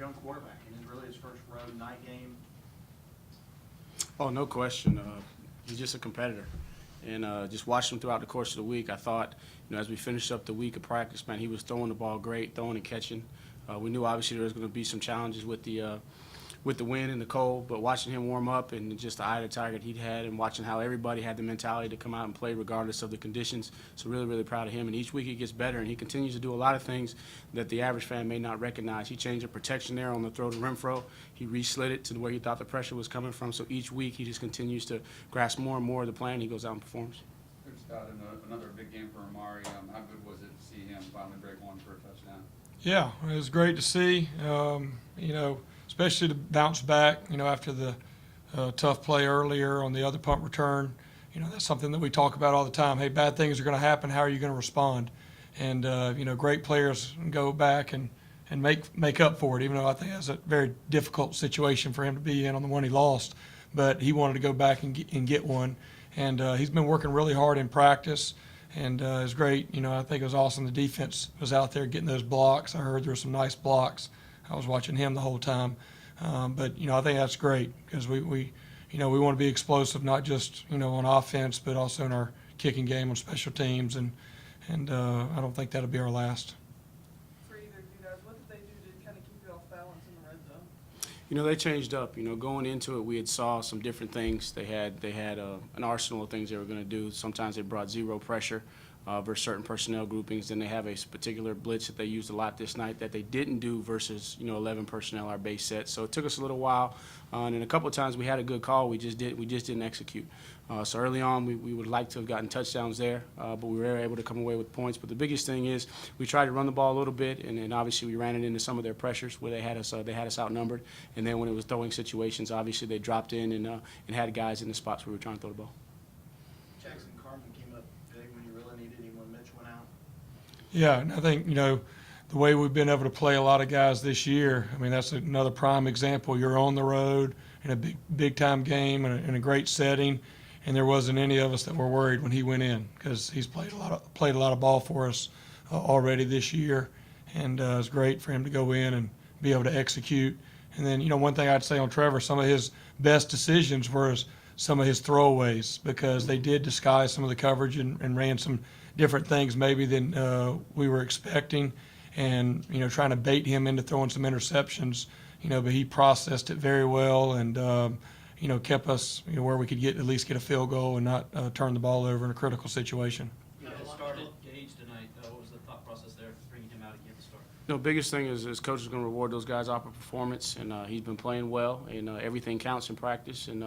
young quarterback, and it's really his first road night game. Oh, no question. He's just a competitor. And just watching him throughout the course of the week, I thought, as we finished up the week of practice, man, he was throwing the ball great, throwing and catching. We knew obviously there was going to be some challenges with the wind and the cold, but watching him warm up and just the eye of the tiger he'd had, and watching how everybody had the mentality to come out and play regardless of the conditions. So really, really proud of him. And each week he gets better, and he continues to do a lot of things that the average fan may not recognize. He changed the protection there on the throw to Renfro. He re-slid it to where he thought the pressure was coming from. So each week he just continues to grasp more and more of the plan. He goes out and performs. Coach Scott, another big game for Amari. How good was it to see him finally break one for a touchdown? Yeah, it was great to see. Especially to bounce back, after the tough play earlier on the other punt return. That's something that we talk about all the time. Hey, bad things are going to happen. How are you going to respond? And, great players go back and make up for it, even though I think that's a very difficult situation for him to be in on the one he lost. But he wanted to go back and get one. And he's been working really hard in practice. And it was great. I think it was awesome. The defense was out there getting those blocks. I heard there were some nice blocks. I was watching him the whole time. But I think that's great because we want to be explosive, not just, on offense, but also in our kicking game on special teams. And I don't think that'll be our last. For either of you guys, what did they do to kind of keep you off balance in the red zone? They changed up. Going into it, we had saw some different things. They had an arsenal of things they were going to do. Sometimes they brought zero pressure versus certain personnel groupings. Then they have a particular blitz that they used a lot this night that they didn't do versus 11 personnel, our base set. So it took us a little while, and a couple of times we had a good call. We just didn't execute. So early on, we would like to have gotten touchdowns there, but we were able to come away with points. But the biggest thing is we tried to run the ball a little bit, and then obviously we ran it into some of their pressures where they had us outnumbered. And then when it was throwing situations, obviously they dropped in and had guys in the spots where we were trying to throw the ball. Jackson Carmen came up big when you really needed him when Mitch went out. Yeah, and I think, the way we've been able to play a lot of guys this year, that's another prime example. You're on the road in a big-time game in a great setting, and there wasn't any of us that were worried when he went in because he's played a lot of ball for us already this year, and it was great for him to go in and be able to execute. And then, one thing I'd say on Trevor, some of his best decisions were some of his throwaways because they did disguise some of the coverage and ran some different things maybe than we were expecting, and trying to bait him into throwing some interceptions, but he processed it very well and kept us where we could at least get a field goal and not turn the ball over in a critical situation. You guys started Gage tonight. What was the thought process there for bringing him out again to start? Biggest thing is coach is going to reward those guys off of performance, and he's been playing well, and everything counts in practice. And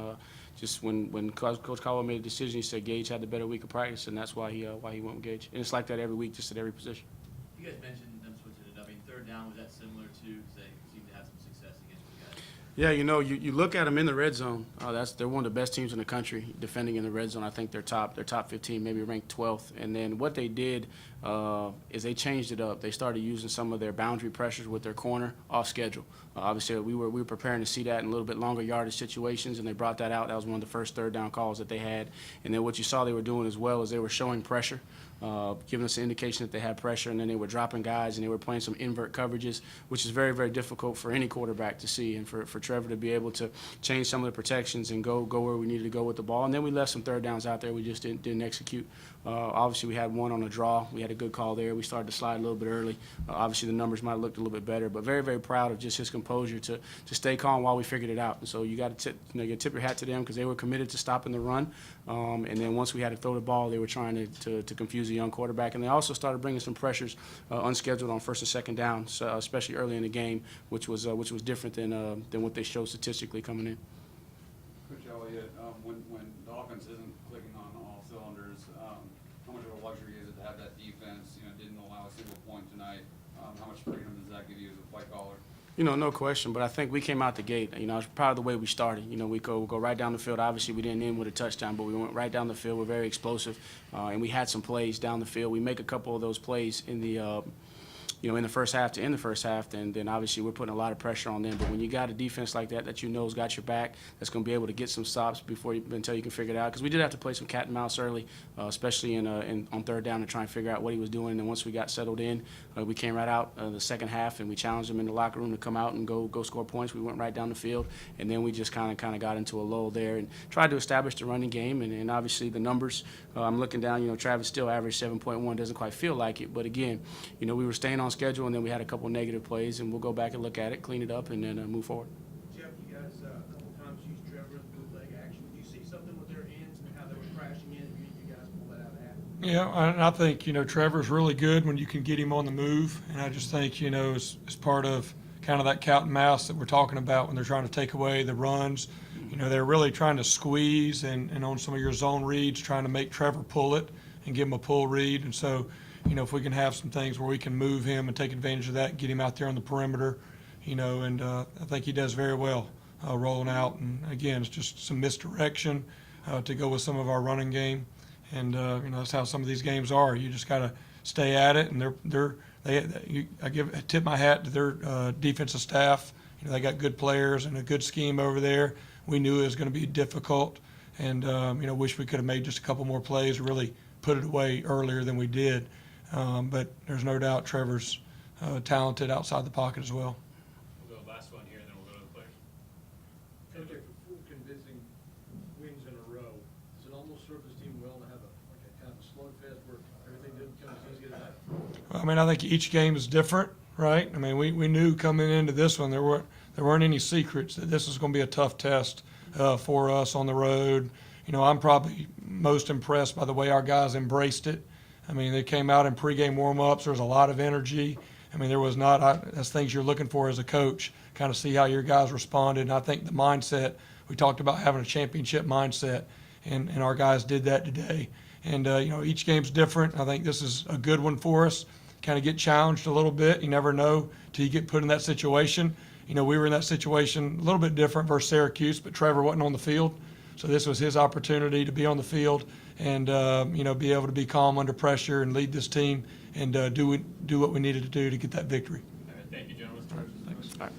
just when Coach Caldwell made a decision, he said Gage had the better week of practice, and that's why he went with Gage. And it's like that every week, just at every position. You guys mentioned them switching it up. Third down, was that similar to, because they seem to have some success against you guys? Yeah, you look at them in the red zone. They're one of the best teams in the country defending in the red zone. I think they're top 15, maybe ranked 12th. And then what they did is they changed it up. They started using some of their boundary pressures with their corner off schedule. Obviously, we were preparing to see that in a little bit longer yardage situations, and they brought that out. That was one of the first third down calls that they had. And then what you saw they were doing as well is they were showing pressure, giving us an indication that they had pressure, and then they were dropping guys, and they were playing some invert coverages, which is very, very difficult for any quarterback to see, and for Trevor to be able to change some of the protections and go where we needed to go with the ball. And then we left some third downs out there we just didn't execute. Obviously, we had one on a draw. We had a good call there. We started to slide a little bit early. Obviously, the numbers might have looked a little bit better, but very, very proud of just his composure to stay calm while we figured it out. And so you got to tip your hat to them because they were committed to stopping the run. And then once we had to throw the ball, they were trying to confuse a young quarterback. And they also started bringing some pressures unscheduled on first and second down, so, especially early in the game, which was different than what they showed statistically coming in. Coach Elliott, when the offense isn't clicking on all cylinders, how much of a luxury is it to have that defense? Didn't allow a single point tonight. How much freedom does that give you as a play caller? No question, but I think we came out the gate. I was proud of the way we started. We go right down the field. Obviously, we didn't end with a touchdown, but we went right down the field. We're very explosive, and we had some plays down the field. We make a couple of those plays in the in the first half to end the first half, then obviously we're putting a lot of pressure on them. But when you got a defense like that you know's got your back, that's going to be able to get some stops until you can figure it out. Because we did have to play some cat and mouse early, especially on third down, to try and figure out what he was doing. And then once we got settled in, we came right out the second half and we challenged them in the locker room to come out and go score points. We went right down the field, and then we just kind of got into a lull there and tried to establish the running game. And obviously the numbers, I'm looking down. Travis still averaged 7.1. Doesn't quite feel like it, but again, we were staying on schedule, and then we had a couple negative plays, and we'll go back and look at it, clean it up, and then move forward. Jeff, you guys a couple times used Trevor in bootleg action. Did you see something with their ends and how they were crashing in, and you guys pulled that out of half? Yeah, and I think, Trevor's really good when you can get him on the move. And I just think, as part of kind of that cat and mouse that we're talking about when they're trying to take away the runs, they're really trying to squeeze and on some of your zone reads, trying to make Trevor pull it and give him a pull read. And so, if we can have some things where we can move him and take advantage of that, get him out there on the perimeter, and I think he does very well rolling out. And again, it's just some misdirection to go with some of our running game. And that's how some of these games are. You just got to stay at it. And I tip my hat to their defensive staff. They got good players and a good scheme over there. We knew it was going to be difficult, and wish we could have made just a couple more plays, really put it away earlier than we did. But there's no doubt Trevor's talented outside the pocket as well. We'll go last one here, and then we'll go to the players. Coach, after 4 convincing wins in a row, does it almost serve this team well to have a kind of a slugfest where everything didn't come as easy as that? I mean, I think each game is different, right? I mean, we knew coming into this one there weren't any secrets that this was going to be a tough test for us on the road. I'm probably most impressed by the way our guys embraced it. I mean, they came out in pregame warm-ups. There was a lot of energy. I mean, there was that's things you're looking for as a coach, kind of see how your guys responded. And I think the mindset, we talked about having a championship mindset, and our guys did that today. And, each game's different. I think this is a good one for us. Kind of get challenged a little bit. You never know till you get put in that situation. We were in that situation a little bit different versus Syracuse, but Trevor wasn't on the field. So this was his opportunity to be on the field and, be able to be calm under pressure and lead this team and do what we needed to do to get that victory. All right, thank you, gentlemen. Thanks. All right.